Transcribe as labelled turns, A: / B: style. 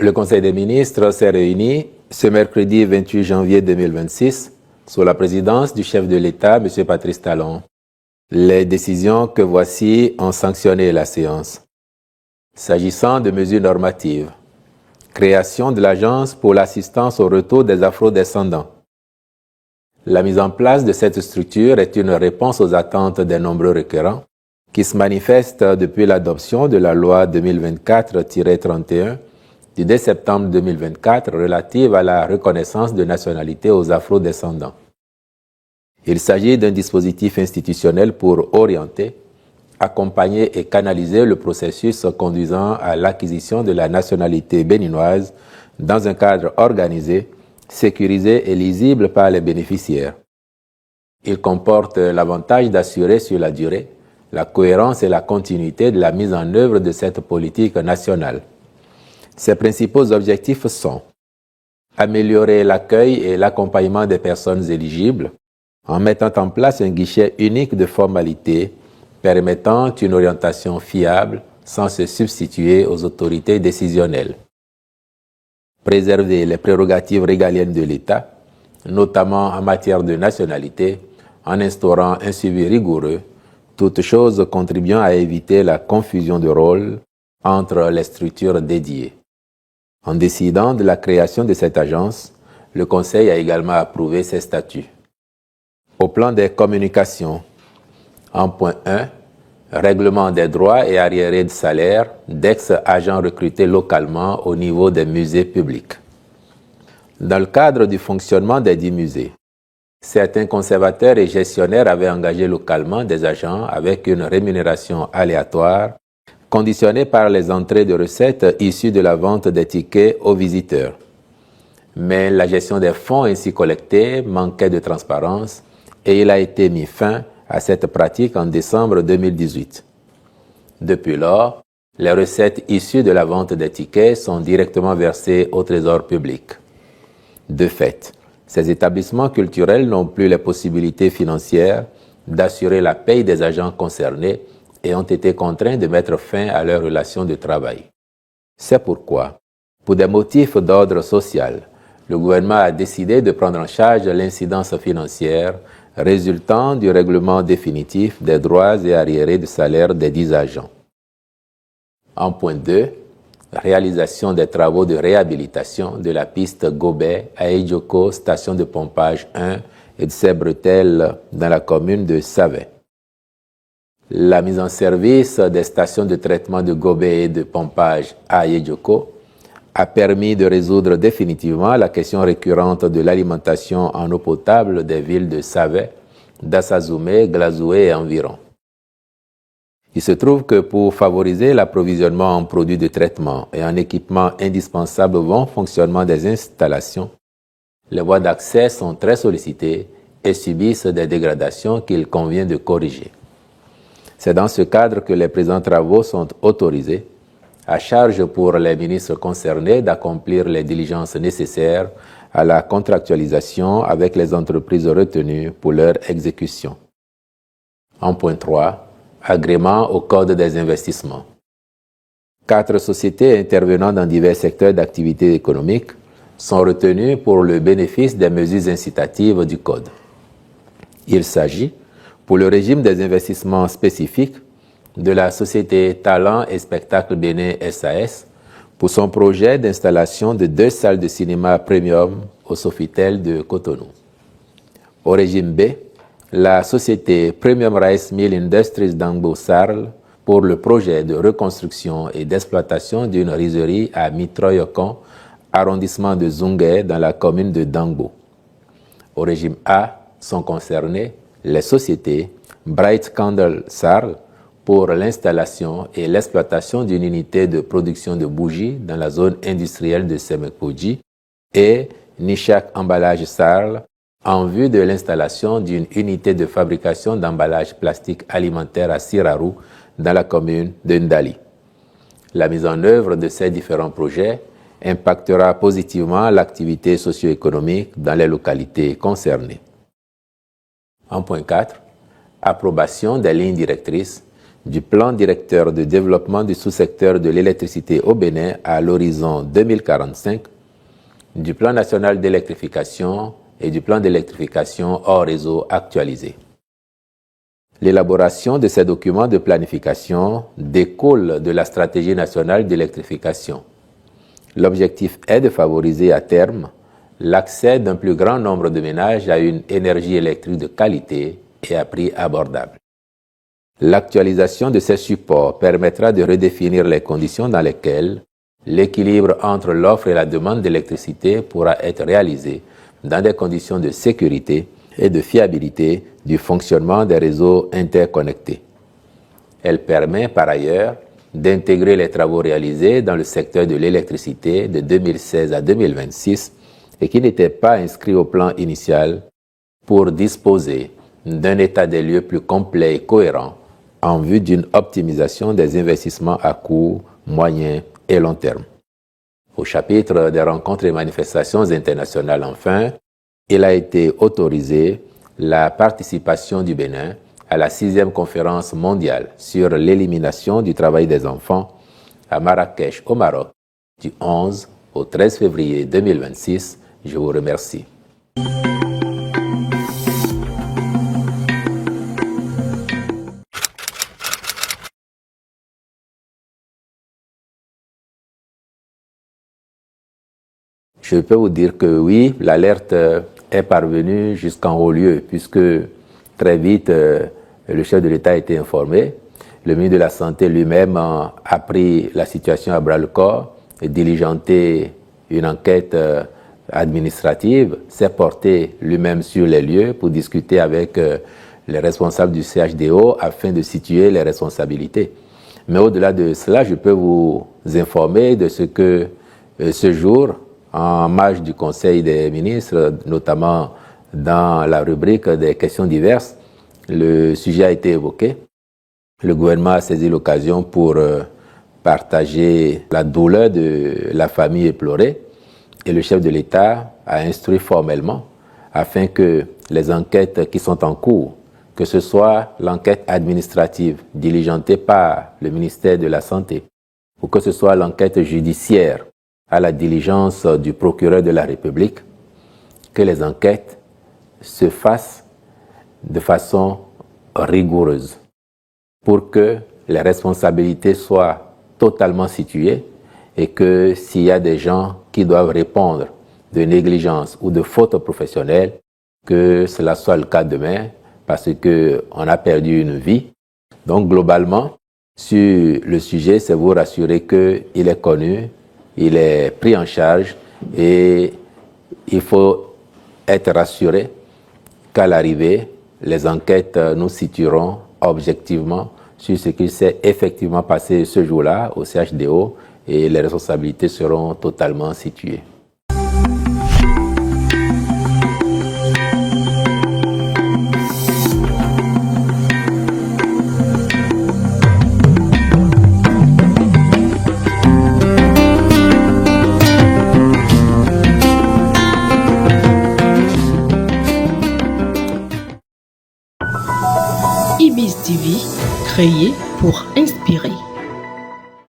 A: Le Conseil des ministres s'est réuni ce mercredi 28 janvier 2026 sous la présidence du chef de l'État, M. Patrice Talon. Les décisions que voici ont sanctionné la séance. S'agissant de mesures normatives, création de l'Agence pour l'assistance au retour des afro-descendants. La mise en place de cette structure est une réponse aux attentes des nombreux requérants qui se manifestent depuis l'adoption de la loi 2024-31 du 2 septembre 2024 relative à la reconnaissance de nationalité aux afro-descendants. Il s'agit d'un dispositif institutionnel pour orienter, accompagner et canaliser le processus conduisant à l'acquisition de la nationalité béninoise dans un cadre organisé, sécurisé et lisible par les bénéficiaires. Il comporte l'avantage d'assurer sur la durée la cohérence et la continuité de la mise en œuvre de cette politique nationale. Ses principaux objectifs sont améliorer l'accueil et l'accompagnement des personnes éligibles en mettant en place un guichet unique de formalités permettant une orientation fiable sans se substituer aux autorités décisionnelles. Préserver les prérogatives régaliennes de l'État, notamment en matière de nationalité, en instaurant un suivi rigoureux, toutes choses contribuant à éviter la confusion de rôles entre les structures dédiées. En décidant de la création de cette agence, le Conseil a également approuvé ses statuts. Au plan des communications, en point 1, règlement des droits et arriérés de salaire d'ex-agents recrutés localement au niveau des musées publics. Dans le cadre du fonctionnement des 10 musées, certains conservateurs et gestionnaires avaient engagé localement des agents avec une rémunération aléatoire conditionnée par les entrées de recettes issues de la vente des tickets aux visiteurs. Mais la gestion des fonds ainsi collectés manquait de transparence et il a été mis fin à cette pratique en décembre 2018. Depuis lors, les recettes issues de la vente des tickets sont directement versées au Trésor public. De fait, ces établissements culturels n'ont plus les possibilités financières d'assurer la paye des agents concernés et ont été contraints de mettre fin à leurs relations de travail. C'est pourquoi, pour des motifs d'ordre social, le gouvernement a décidé de prendre en charge l'incidence financière résultant du règlement définitif des droits et arriérés de salaire des 10 agents. En point 2, réalisation des travaux de réhabilitation de la piste Gobet à Ejoko, station de pompage 1 et de ses bretelles dans la commune de Savet. La mise en service des stations de traitement de Gobet et de pompage à Ejoko a permis de résoudre définitivement la question récurrente de l'alimentation en eau potable des villes de Savet, d'Assazoumé, Glazoué et environ. Il se trouve que pour favoriser l'approvisionnement en produits de traitement et en équipements indispensables au bon fonctionnement des installations, les voies d'accès sont très sollicitées et subissent des dégradations qu'il convient de corriger. C'est dans ce cadre que les présents travaux sont autorisés, à charge pour les ministres concernés d'accomplir les diligences nécessaires à la contractualisation avec les entreprises retenues pour leur exécution. En point 3, agrément au Code des investissements. 4 sociétés intervenant dans divers secteurs d'activité économique sont retenues pour le bénéfice des mesures incitatives du Code. Il s'agit, pour le régime des investissements spécifiques, de la société Talent et Spectacle Bénin SAS pour son projet d'installation de 2 salles de cinéma premium au Sofitel de Cotonou. Au régime B, la société Premium Rice Mill Industries d'Angbo Sarl pour le projet de reconstruction et d'exploitation d'une rizerie à Mitroyokon, arrondissement de Zungué dans la commune de Dangbo. Au régime A sont concernées les sociétés Bright Candle Sarl pour l'installation et l'exploitation d'une unité de production de bougies dans la zone industrielle de Semekpoji et Nishak Emballage Sarl en vue de l'installation d'une unité de fabrication d'emballage plastique alimentaire à Siraru dans la commune de Ndali. La mise en œuvre de ces différents projets impactera positivement l'activité socio-économique dans les localités concernées. En point 4, approbation des lignes directrices du plan directeur de développement du sous-secteur de l'électricité au Bénin à l'horizon 2045, du plan national d'électrification et du plan d'électrification hors réseau actualisé. L'élaboration de ces documents de planification découle de la stratégie nationale d'électrification. L'objectif est de favoriser à terme l'accès d'un plus grand nombre de ménages à une énergie électrique de qualité et à prix abordable. L'actualisation de ces supports permettra de redéfinir les conditions dans lesquelles l'équilibre entre l'offre et la demande d'électricité pourra être réalisé dans des conditions de sécurité et de fiabilité du fonctionnement des réseaux interconnectés. Elle permet par ailleurs d'intégrer les travaux réalisés dans le secteur de l'électricité de 2016 à 2026 et qui n'étaient pas inscrits au plan initial pour disposer d'un état des lieux plus complet et cohérent en vue d'une optimisation des investissements à court, moyen et long terme. Au chapitre des rencontres et manifestations internationales, enfin, il a été autorisé la participation du Bénin à la 6e conférence mondiale sur l'élimination du travail des enfants à Marrakech au Maroc du 11 au 13 février 2026. Je vous remercie. Je peux vous dire que oui, l'alerte est parvenue jusqu'en haut lieu, puisque très vite, le chef de l'État a été informé. Le ministre de la Santé lui-même a pris la situation à bras-le-corps et diligenté une enquête administrative, s'est porté lui-même sur les lieux pour discuter avec les responsables du CHDO afin de situer les responsabilités. Mais au-delà de cela, je peux vous informer de ce que ce jour, en marge du Conseil des ministres, notamment dans la rubrique des questions diverses, le sujet a été évoqué. Le gouvernement a saisi l'occasion pour partager la douleur de la famille éplorée et le chef de l'État a instruit formellement afin que les enquêtes qui sont en cours, que ce soit l'enquête administrative diligentée par le ministère de la Santé ou que ce soit l'enquête judiciaire à la diligence du procureur de la République, que les enquêtes se fassent de façon rigoureuse pour que les responsabilités soient totalement situées et que s'il y a des gens qui doivent répondre de négligence ou de faute professionnelle, que cela soit le cas demain parce qu'on a perdu une vie. Donc globalement, sur le sujet, c'est vous rassurer qu'il est connu, il est pris en charge et il faut être rassuré qu'à l'arrivée, les enquêtes nous situeront objectivement sur ce qui s'est effectivement passé ce jour-là au CHDO et les responsabilités seront totalement situées.
B: IBIS TV, créé pour inspirer.